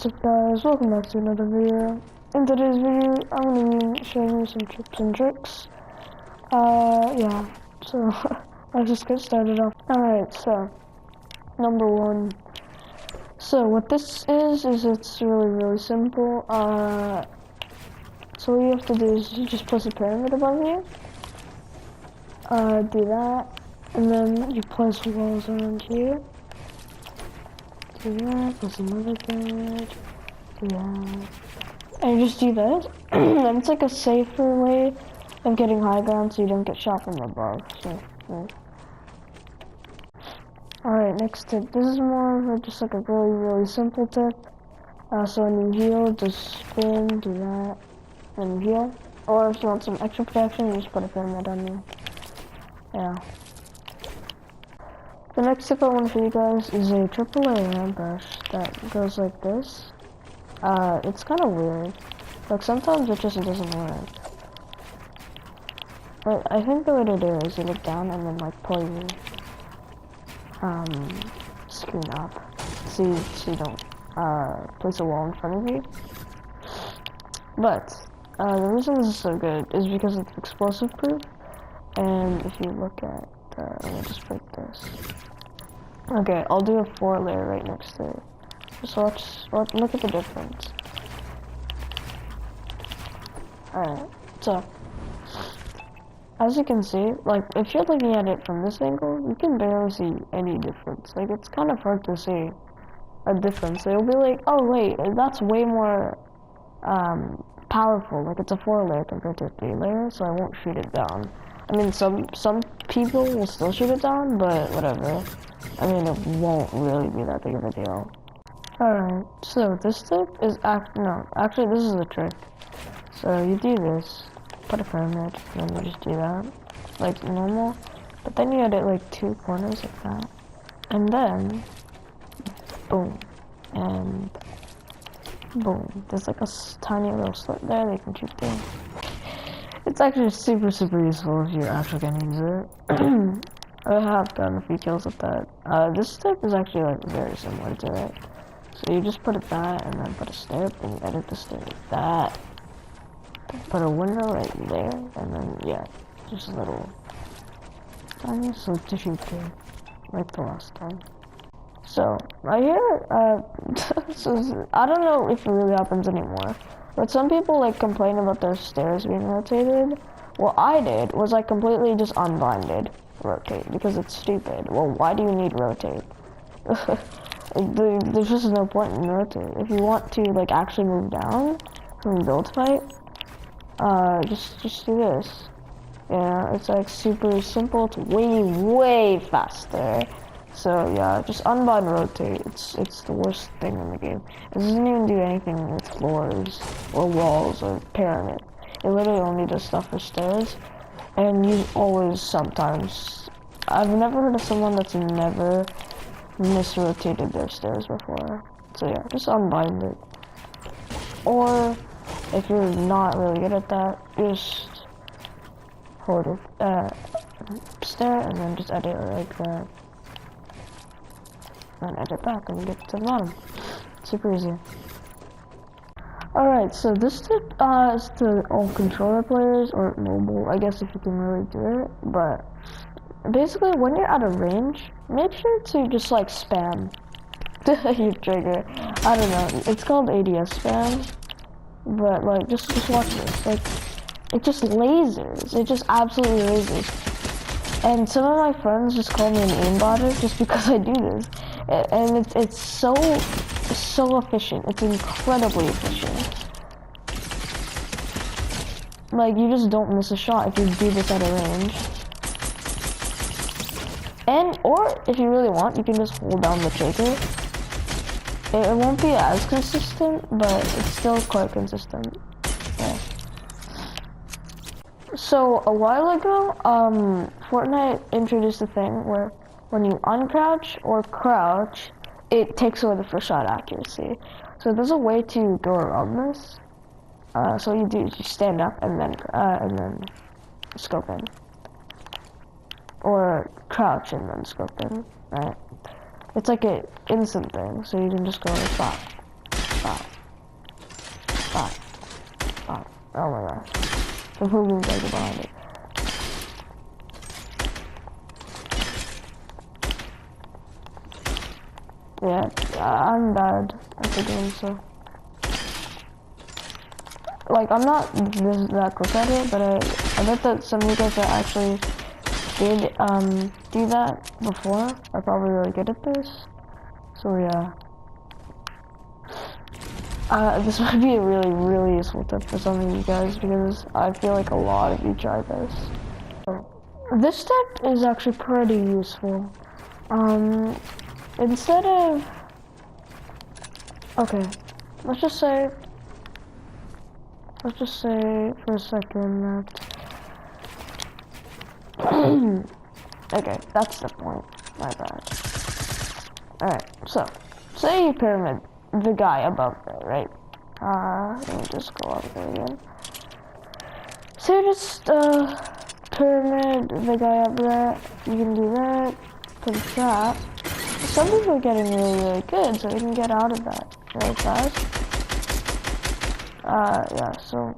up guys, welcome back to another video. In today's video, I'm going to be showing you some tips and tricks. Yeah, so let's just get started off. Alright, so, number one. So what this is it's really simple. So what you have to do is you just place a pyramid above you. Do that, and then you place walls around here. Do that, plus another pyramid, do that. And you just do this, and it's like a safer way of getting high ground so you don't get shot from above. So, yeah. Alright, next tip. This is more of just like a really simple tip. So when you heal, just spin, do that, then you heal. Or if you want some extra protection, you just put a pyramid on you. Yeah. The next tip I want to show you guys is a AAA airbrush that goes like this. It's kind of weird. Like sometimes it just doesn't work. But I think the way to do it is you look down and then like pull your screen up, so you don't place a wall in front of you. But the reason this is so good is because it's explosive proof. And if you look at let me just break this. Okay, I'll do a 4 layer right next to it. Just look at the difference. Alright, so as you can see, like if you're looking at it from this angle, you can barely see any difference. Like it's kind of hard to see a difference. So you'll be like, oh wait, that's way more powerful. Like it's a 4 layer compared to a 3 layer, so I won't shoot it down. I mean, some people will still shoot it down, but whatever. I mean, it won't really be that big of a deal. Alright, so this tip is actually this is the trick. So you do this, put a pyramid, and then you just do that, like normal. But then you edit like 2 corners like that, and then boom, and boom. There's like a tiny little slit there that you can shoot through. It's actually super useful if you're actually gonna use it. I have done a few kills with that. This tip is actually like very similar to it. So you just put it that, and then put a stair, and you edit the stair like that. Put a window right there, and then yeah, just a little tiny slit to shoot through, like the last time. So right here, so I don't know if it really happens anymore. But some people like complain about their stairs being rotated. What I did was I completely just unblinded rotate because it's stupid. Well, why do you need rotate? There's just no point in rotate. If you want to like actually move down from build fight, just do this. Yeah, it's like super simple. It's way faster. So yeah, just unbind rotate. It's the worst thing in the game. It doesn't even do anything with floors or walls or pyramid. It literally only does stuff for stairs. And you always sometimes. I've never heard of someone that's never misrotated their stairs before. So yeah, just unbind it. Or if you're not really good at that, just hold it stair and then just edit it like that. And edit back and get to the bottom. Super easy. Alright, so this tip is to all controller players or mobile, I guess if you can really do it. But basically when you're out of range, make sure to just like spam your trigger. I don't know, it's called ADS spam. But like just watch this. Like it just lasers. It just absolutely lasers. And some of my friends just call me an aimbotter just because I do this. And it's so efficient. It's incredibly efficient. Like you just don't miss a shot if you do this at a range. Or if you really want, you can just hold down the trigger. It won't be as consistent, but it's still quite consistent. Yeah. So a while ago, Fortnite introduced a thing where when you uncrouch or crouch, it takes away the first shot accuracy. So there's a way to go around this. So what you do is you stand up and then scope in, or crouch and then scope in. Right? It's like an instant thing, so you can just go like that. Oh my gosh. Completely break behind it. Yeah, I'm bad at the game, so. Like, I'm not that quick at it, but I bet that some of you guys that actually did do that before are probably really good at this. So yeah. This might be a really, really useful tip for some of you guys because I feel like a lot of you try this. So, this tip is actually pretty useful. Instead of... Okay, let's just say for a second that... Okay, that's the point. My bad. Alright, so, say you pyramid the guy above there, right? Let me just go up there again. So just, pyramid the guy up there. You can do that, put a trap. Some people are getting really, really good, so you can get out of that really fast. Yeah, so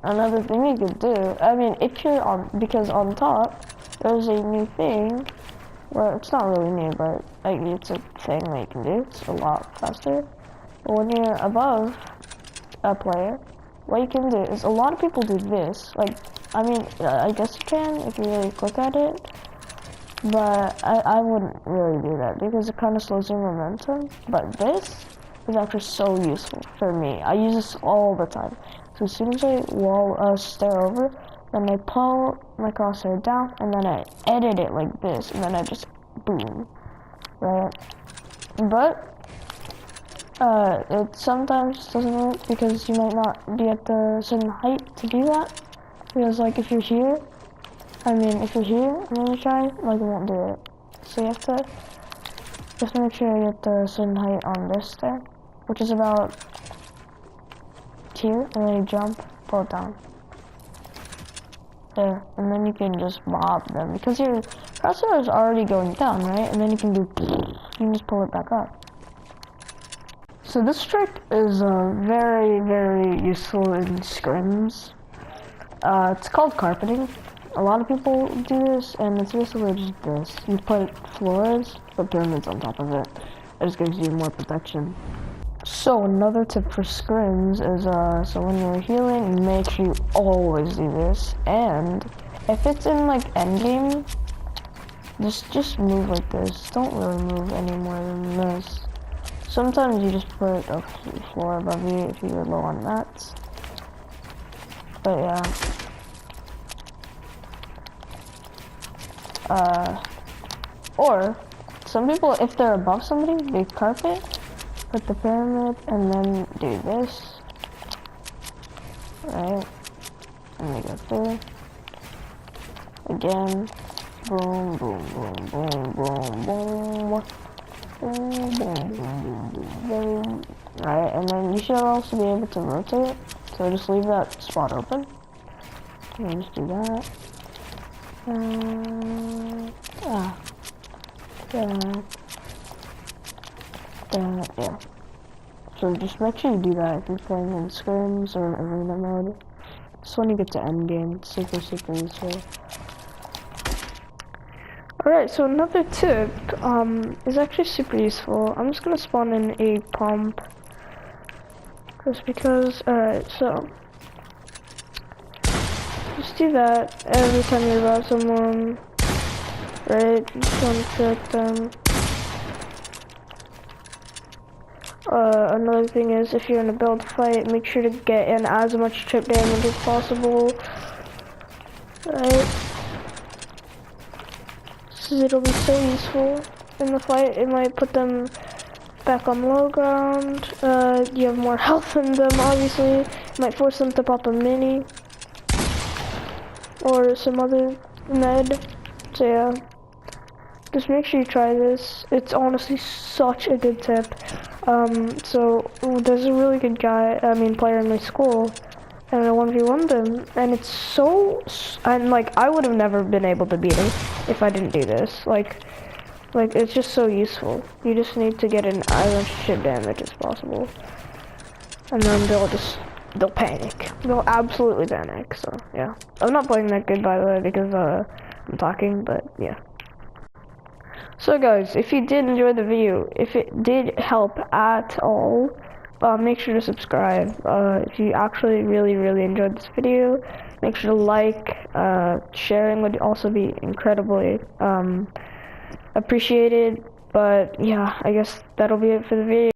another thing you could do, I mean, if you're on, because on top, there's a new thing, well, it's not really new, but like, it's a thing that you can do, it's a lot faster. But when you're above a player, what you can do is, a lot of people do this, like, I mean, I guess you can if you really click at it, but I wouldn't really do that because it kind of slows your momentum. But this is actually so useful for me. I use this all the time. So as soon as I stare over, then I pull my crosshair down, and then I edit it like this, and then I just boom, right? But it sometimes doesn't work because you might not be at the certain height to do that. Because like if you're here, if you're here, I'm gonna try, like, it won't do it. So you have to just make sure you get the certain height on this there, which is about here, and then you jump, pull it down. There, and then you can just mob them, because your crosshair is already going down, right? And then you can do, you can just pull it back up. So this trick is very, very useful in scrims. It's called carpeting. A lot of people do this, and it's basically just this. You put floors, put pyramids on top of it. It just gives you more protection. So another tip for scrims is, so when you're healing, make sure you always do this. And if it's in like endgame, just move like this. Don't really move any more than this. Sometimes you just put a floor above you if you're low on mats. But yeah. Or some people, if they're above somebody, they carpet, put the pyramid, and then do this, right? And they go through. Again, boom, boom, boom, boom, boom, boom, boom, boom, boom, boom, right? And then you should also be able to rotate, so just leave that spot open. And just do that. Yeah. So just make sure you do that if you're playing in scrims or arena mode. Just when you get to endgame, it's super, super useful. Alright, so another tip is actually super useful. I'm just gonna spawn in a pump. Just because, alright, so just do that every time you're about someone, right? Just want to trick them. Another thing is, if you're in a build fight, make sure to get in as much chip damage as possible, right? So it'll be so useful in the fight. It might put them back on low ground. You have more health than them, obviously. It might force them to pop a mini or some other med. So yeah, just make sure you try this. It's honestly such a good tip. So there's a really good player in my school, and I 1v1'd him, and it's so, and like, I would have never been able to beat him if I didn't do this. Like it's just so useful. You just need to get in as much chip damage as possible. and then they'll panic. They'll absolutely panic. So yeah, I'm not playing that good, by the way, because I'm talking. But yeah. So guys, if you did enjoy the video, if it did help at all, make sure to subscribe. If you actually really enjoyed this video, make sure to like. Sharing would also be incredibly appreciated. But yeah, I guess that'll be it for the video.